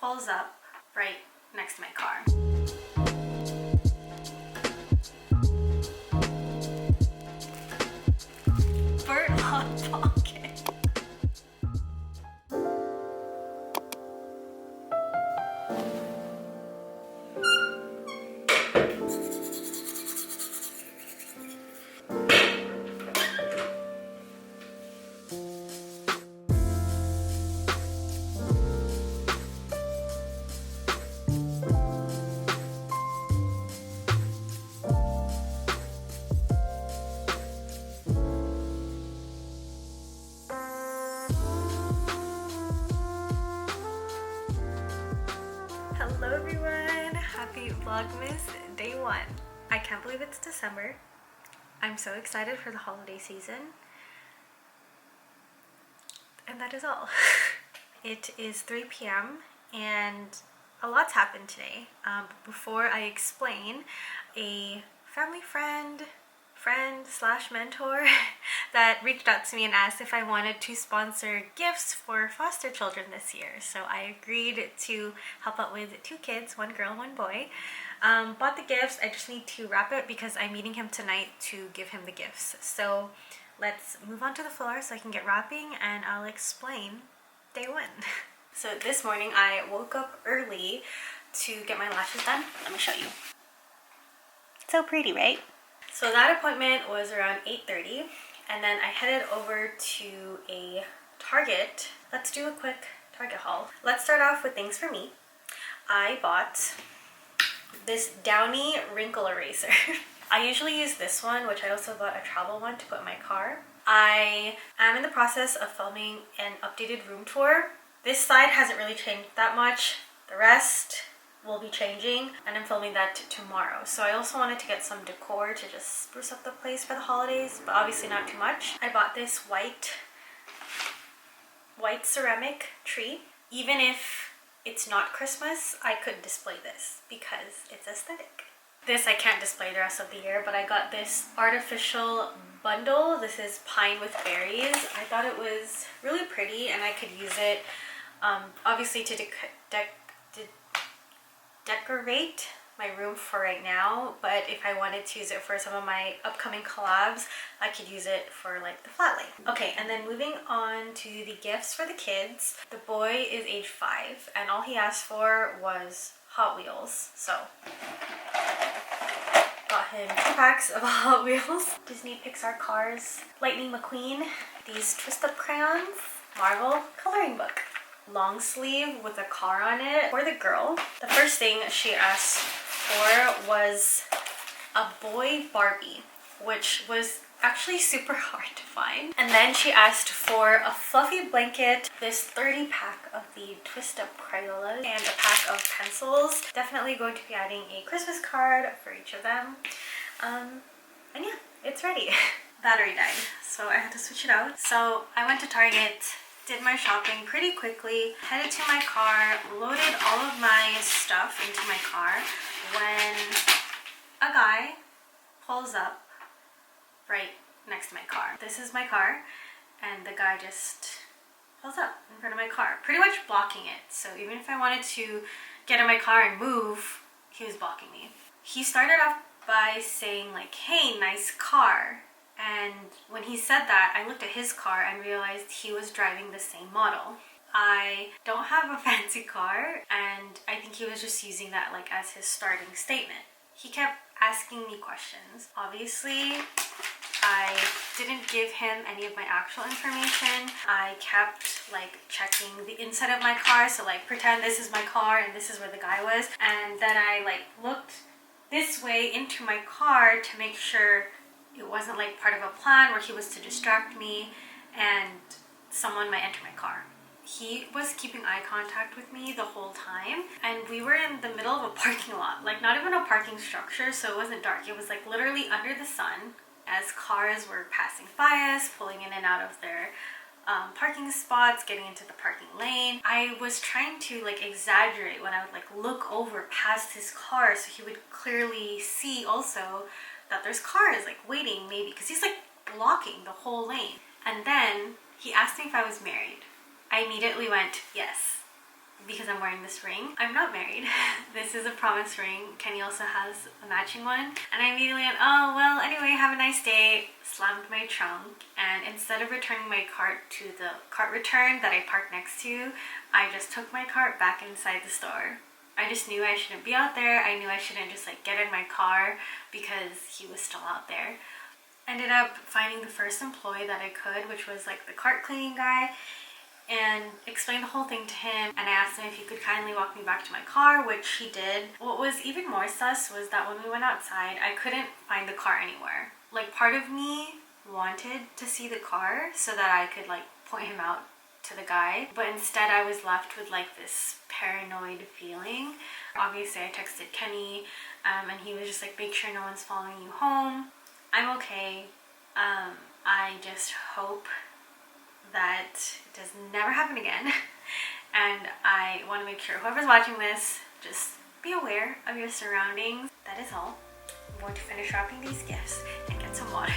pulls up right next to my car. Bird hot pocket. Hello everyone, happy Vlogmas Day 1. I can't believe it's December. I'm so excited for the holiday season. And that is all. It is 3 p.m. and a lot's happened today. Before I explain, a family friend slash mentor that reached out to me and asked if I wanted to sponsor gifts for foster children this year. So I agreed to help out with 2 kids, 1 girl, 1 boy. Bought the gifts. I just need to wrap it because I'm meeting him tonight to give him the gifts. So let's move on to the floor so I can get wrapping and I'll explain day 1. So this morning I woke up early to get my lashes done. Let me show you. So pretty, right? So that appointment was around 8:30 and then I headed over to a Target. Let's do a quick Target haul. Let's start off with things for me. I bought this Downey Wrinkle Eraser. I usually use this one, which I also bought a travel one to put in my car. I am in the process of filming an updated room tour. This side hasn't really changed that much. The rest will be changing and I'm filming that tomorrow. So I also wanted to get some decor to just spruce up the place for the holidays, but obviously not too much. I bought this white ceramic tree. Even if it's not Christmas, I could display this because it's aesthetic. This I can't display the rest of the year, but I got this artificial bundle. This is pine with berries. I thought it was really pretty and I could use it obviously to decorate my room for right now, but if I wanted to use it for some of my upcoming collabs, I could use it for like the flat lay. Okay, and then moving on to the gifts for the kids. The boy is age 5 and all he asked for was Hot Wheels. So got him 2 packs of Hot Wheels, Disney Pixar cars, Lightning McQueen, these twist up crayons, Marvel coloring book, long sleeve with a car on it for the girl. The first thing she asked for was a boy Barbie, which was actually super hard to find. And then she asked for a fluffy blanket, this 30 pack of the twist up Crayolas, and a pack of pencils. Definitely going to be adding a Christmas card for each of them. And yeah, it's ready. Battery died, so I had to switch it out. So I went to Target, did my shopping pretty quickly, headed to my car, loaded all of my stuff into my car when a guy pulls up right next to my car. This is my car and the guy just pulls up in front of my car, pretty much blocking it. So even if I wanted to get in my car and move, he was blocking me. He started off by saying like, "Hey, nice car." And when he said that, I looked at his car and realized he was driving the same model. I don't have a fancy car, and I think he was just using that like as his starting statement. He kept asking me questions. Obviously, I didn't give him any of my actual information. I kept like checking the inside of my car, so like pretend this is my car and this is where the guy was. And then I like looked this way into my car to make sure it wasn't like part of a plan where he was to distract me and someone might enter my car. He was keeping eye contact with me the whole time, and we were in the middle of a parking lot, like not even a parking structure, so it wasn't dark. It was like literally under the sun as cars were passing by us, pulling in and out of their parking spots, getting into the parking lane. I was trying to like exaggerate when I would like look over past his car so he would clearly see also that there's cars like waiting, maybe because he's like blocking the whole lane. And then he asked me if I was married. I immediately went, yes. because I'm wearing this ring. I'm not married. This is a promise ring. Kenny also has a matching one. And I immediately went, oh, well, anyway, have a nice day. Slammed my trunk. And instead of returning my cart to the cart return that I parked next to, I just took my cart back inside the store. I just knew I shouldn't be out there. I knew I shouldn't just like get in my car because he was still out there. Ended up finding the first employee that I could, which was like the cart cleaning guy, and explained the whole thing to him. And I asked him if he could kindly walk me back to my car, which he did. What was even more sus was that when we went outside, I couldn't find the car anywhere. Like, part of me wanted to see the car so that I could like point him out to the guy, but instead I was left with like this paranoid feeling. Obviously I texted Kenny and he was just like, make sure no one's following you home. I'm okay. I just hope that it does never happen again. And I want to make sure whoever's watching this, just be aware of your surroundings. That is all. I'm going to finish wrapping these gifts and get some water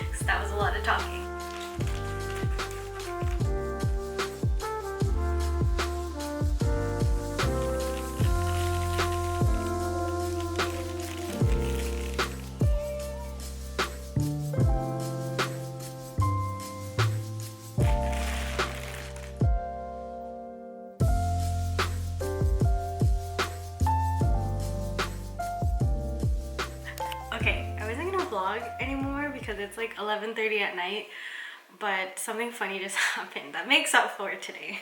because that was a lot of talking. Anymore because it's like 11:30 at night, but something funny just happened that makes up for it today.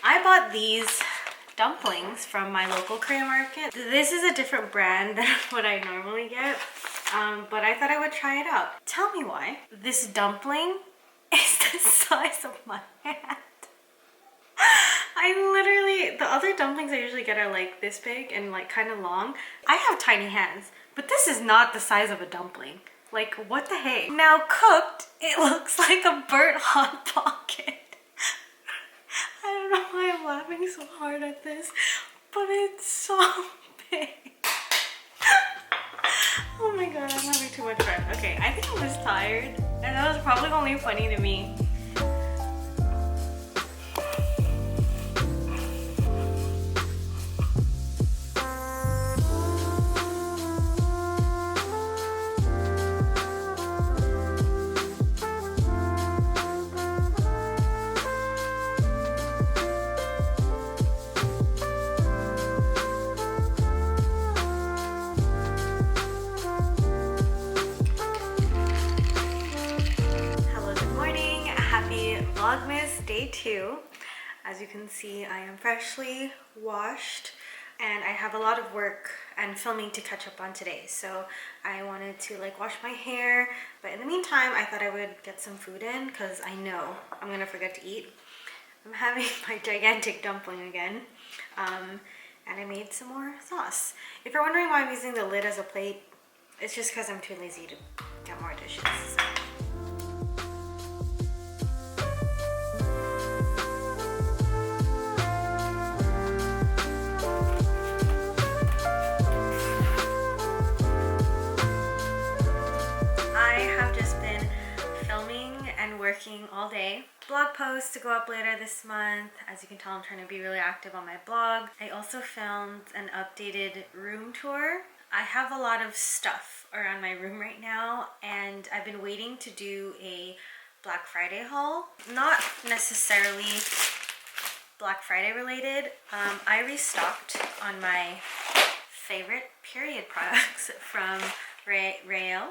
I bought these dumplings from my local Korean market. This is a different brand than what I normally get, but I thought I would try it out. Tell me why. This dumpling is the size of my hand. The other dumplings I usually get are like this big and like kind of long. I have tiny hands, but this is not the size of a dumpling. Like, what the heck? Now cooked, it looks like a burnt Hot Pocket. I don't know why I'm laughing so hard at this, but it's so big. Oh my god, I'm having too much fun. Okay, I think I was tired, and that was probably only funny to me. Vlogmas Day 2. As you can see, I am freshly washed and I have a lot of work and filming to catch up on today. So I wanted to like wash my hair, but in the meantime, I thought I would get some food in because I know I'm gonna forget to eat. I'm having my gigantic dumpling again, and I made some more sauce. If you're wondering why I'm using the lid as a plate, it's just because I'm too lazy to get more dishes. So. Working all day. Blog post to go up later this month. As you can tell, I'm trying to be really active on my blog. I also filmed an updated room tour. I have a lot of stuff around my room right now, and I've been waiting to do a Black Friday haul. Not necessarily Black Friday related. I restocked on my favorite period products from Rael.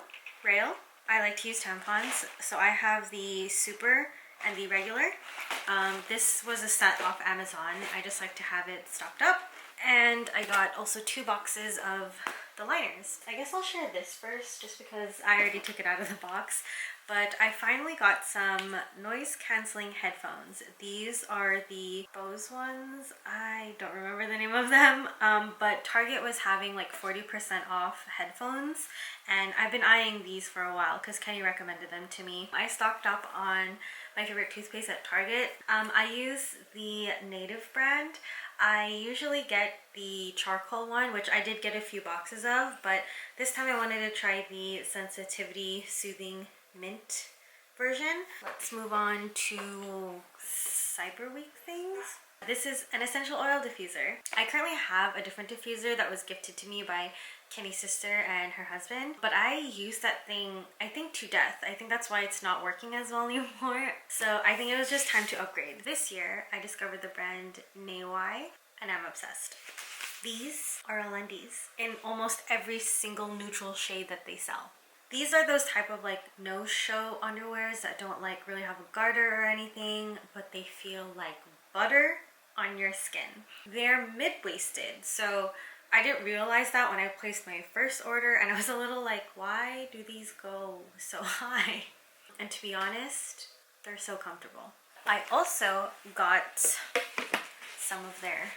I like to use tampons, so I have the super and the regular. This was a set off Amazon. I just like to have it stocked up. And I got also 2 boxes of the liners. I guess I'll share this first just because I already took it out of the box. But I finally got some noise cancelling headphones. These are the Bose ones. I don't remember the name of them, but Target was having like 40% off headphones, and I've been eyeing these for a while because Kenny recommended them to me. I stocked up on my favorite toothpaste at Target. I use the Native brand. I usually get the charcoal one, which I did get a few boxes of, but this time I wanted to try the Sensitivity Soothing Mint version. Let's move on to Cyber Week things. This is an essential oil diffuser. I currently have a different diffuser that was gifted to me by Kenny's sister and her husband, but I use that thing, I think, to death. I think that's why it's not working as well anymore. So I think it was just time to upgrade. This year, I discovered the brand Neiwai, and I'm obsessed. These are undies in almost every single neutral shade that they sell. These are those type of like no-show underwears that don't like really have a garter or anything, but they feel like butter on your skin. They're mid-waisted, so I didn't realize that when I placed my first order, and I was a little like, why do these go so high? And to be honest, they're so comfortable. I also got some of their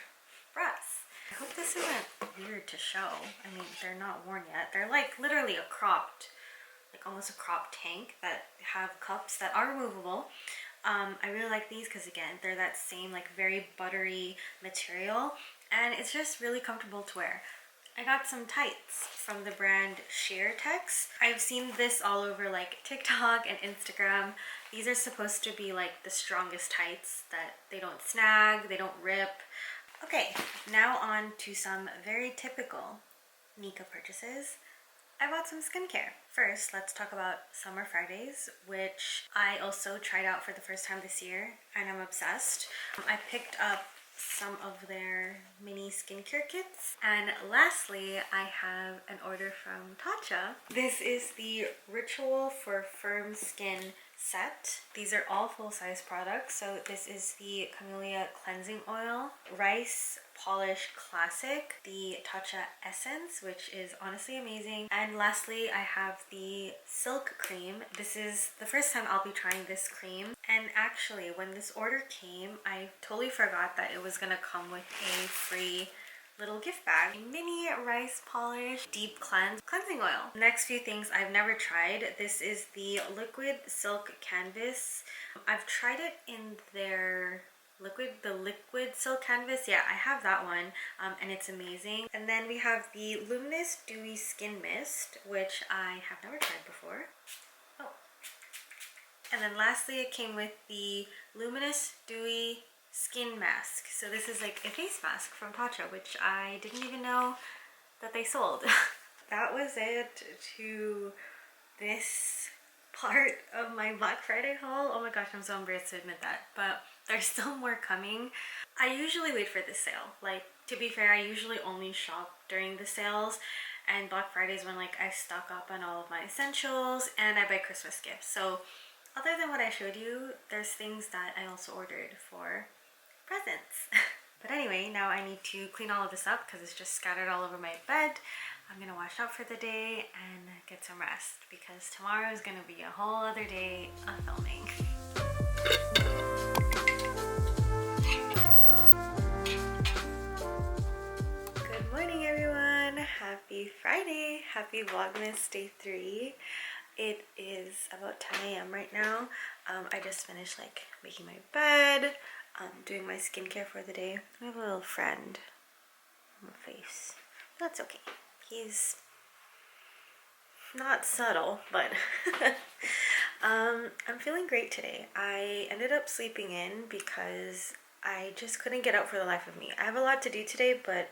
bras. I hope this isn't weird to show. I mean, they're not worn yet. They're like literally a cropped, like almost a cropped tank that have cups that are removable. I really like these because again, they're that same like very buttery material, and it's just really comfortable to wear. I got some tights from the brand Sheertex. I've seen this all over like TikTok and Instagram. These are supposed to be like the strongest tights that they don't snag, they don't rip. Okay, now on to some very typical Nika purchases. I bought some skincare. First, let's talk about Summer Fridays, which I also tried out for the first time this year, and I'm obsessed. I picked up some of their mini skincare kits. And lastly, I have an order from Tatcha. This is the Ritual for Firm Skin set. These are all full-size products. So this is the Camellia Cleansing Oil, Rice Polish Classic, the Tatcha Essence, which is honestly amazing. And lastly, I have the Silk Cream. This is the first time I'll be trying this cream. And actually, when this order came, I totally forgot that it was gonna come with a free little gift bag. Mini rice polish deep cleansing oil. Next few things I've never tried. This is the liquid silk canvas. I've tried it in their liquid silk canvas. Yeah, I have that one, and it's amazing. And then we have the Luminous Dewy Skin Mist, which I have never tried before. Oh. And then lastly, it came with the Luminous Dewy Skin Mask. So this is like a face mask from Tatcha, which I didn't even know that they sold. That was it to this part of my Black Friday haul. Oh my gosh, I'm so embarrassed to admit that, but there's still more coming. I usually wait for this sale. Like, to be fair, I usually only shop during the sales, and Black Friday is when like I stock up on all of my essentials and I buy Christmas gifts. So other than what I showed you, there's things that I also ordered for presents. But anyway, now I need to clean all of this up because it's just scattered all over my bed. I'm gonna wash up for the day and get some rest because tomorrow is gonna be a whole other day of filming. Good morning, everyone. Happy Friday. Happy Vlogmas Day 3. It is about 10 a.m. right now. I just finished like making my bed, doing my skincare for the day. I have a little friend on my face. That's okay. He's not subtle, but I'm feeling great today. I ended up sleeping in because I just couldn't get up for the life of me. I have a lot to do today, but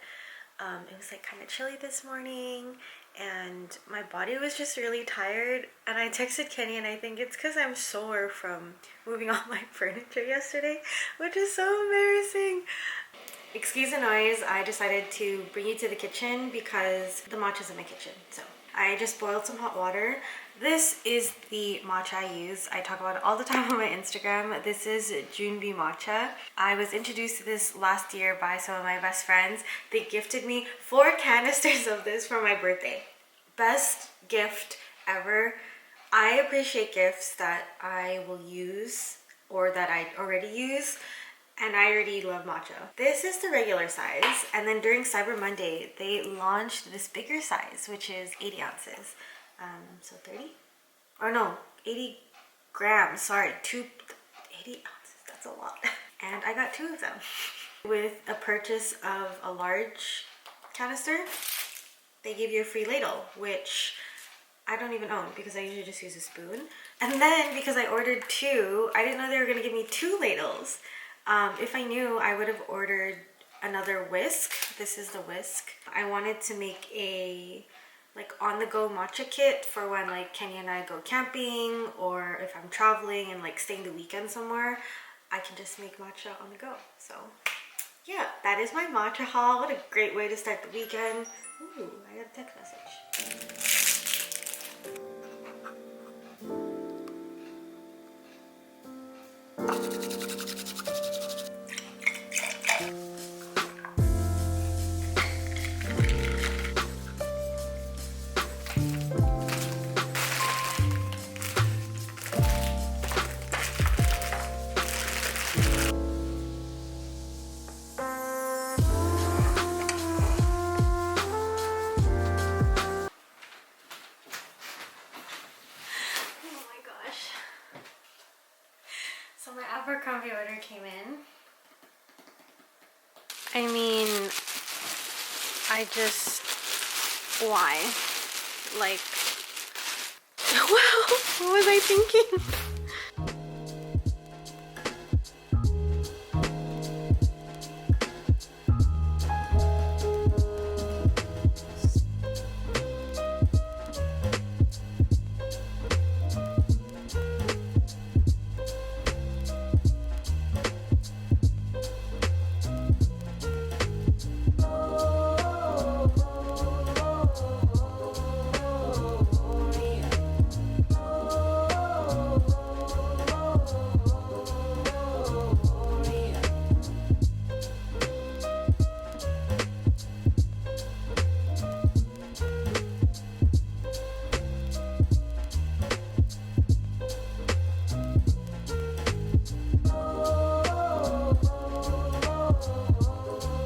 it was like kind of chilly this morning and my body was just really tired, and I texted Kenny, and I think it's because I'm sore from moving all my furniture yesterday, which is so embarrassing. Excuse the noise. I decided to bring you to the kitchen because the matcha's in my kitchen. So I just boiled some hot water. This is the matcha I use. I talk about it all the time on my Instagram. This is Junbi Matcha. I was introduced to this last year by some of my best friends. They gifted me 4 canisters of this for my birthday. Best gift ever. I appreciate gifts that I will use or that I already use. And I already love matcha. This is the regular size, and then during Cyber Monday, they launched this bigger size, which is 80 ounces. So 30? Or no, 80 grams, sorry, 80 ounces, that's a lot. And I got 2 of them. With a purchase of a large canister, they give you a free ladle, which I don't even own because I usually just use a spoon. And then because I ordered 2, I didn't know they were gonna give me 2 ladles. If I knew, I would have ordered another whisk. This is the whisk. I wanted to make a like on-the-go matcha kit for when like Kenya and I go camping, or if I'm traveling and like staying the weekend somewhere, I can just make matcha on the go. So yeah, that is my matcha haul. What a great way to start the weekend. Ooh, I got a text message. So my Abercrombie order came in. I mean, why? Like, well, what was I thinking?